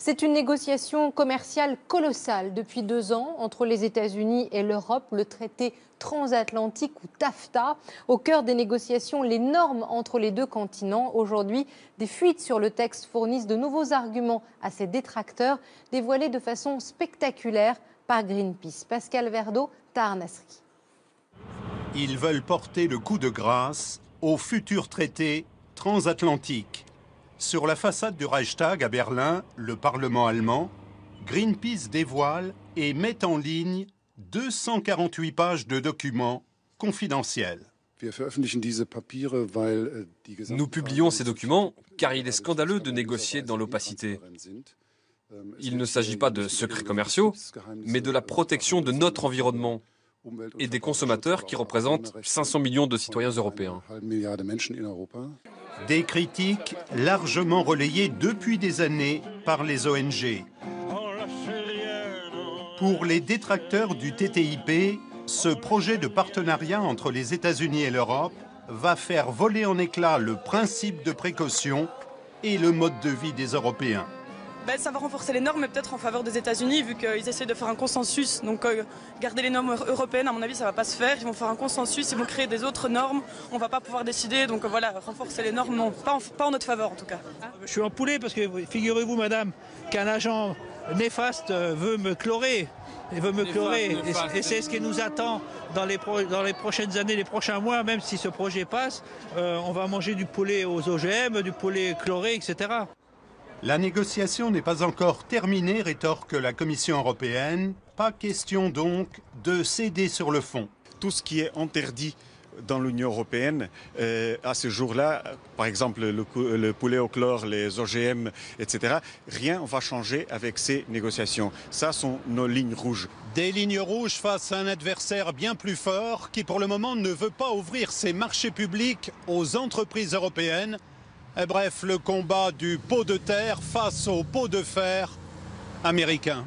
C'est une négociation commerciale colossale depuis 2 ans entre les États-Unis et l'Europe, le traité transatlantique ou TAFTA. Au cœur des négociations, les normes entre les deux continents. Aujourd'hui, des fuites sur le texte fournissent de nouveaux arguments à ses détracteurs, dévoilés de façon spectaculaire par Greenpeace. Pascal Verdeau, Tahar Nasri. Ils veulent porter le coup de grâce au futur traité transatlantique. Sur la façade du Reichstag à Berlin, le Parlement allemand, Greenpeace dévoile et met en ligne 248 pages de documents confidentiels. Nous publions ces documents car il est scandaleux de négocier dans l'opacité. Il ne s'agit pas de secrets commerciaux, mais de la protection de notre environnement et des consommateurs qui représentent 500 millions de citoyens européens. Des critiques largement relayées depuis des années par les ONG. Pour les détracteurs du TTIP, ce projet de partenariat entre les États-Unis et l'Europe va faire voler en éclats le principe de précaution et le mode de vie des Européens. Ça va renforcer les normes, mais peut-être en faveur des États-Unis, vu qu'ils essaient de faire un consensus. Donc garder les normes européennes, à mon avis, ça ne va pas se faire. Ils vont faire un consensus, ils vont créer des autres normes. On ne va pas pouvoir décider. Donc voilà, renforcer les normes, non. Pas en notre faveur, en tout cas. Je suis en poulet parce que, figurez-vous, madame, qu'un agent néfaste veut me chlorer. Il veut me chlorer. Et c'est ce qui nous attend dans les prochaines années, les prochains mois. Même si ce projet passe, on va manger du poulet aux OGM, du poulet chloré, etc. La négociation n'est pas encore terminée, rétorque la Commission européenne. Pas question donc de céder sur le fond. Tout ce qui est interdit dans l'Union européenne, à ce jour-là, par exemple le poulet au chlore, les OGM, etc., rien ne va changer avec ces négociations. Ça sont nos lignes rouges. Des lignes rouges face à un adversaire bien plus fort qui pour le moment ne veut pas ouvrir ses marchés publics aux entreprises européennes. Et bref, le combat du pot de terre face au pot de fer américain.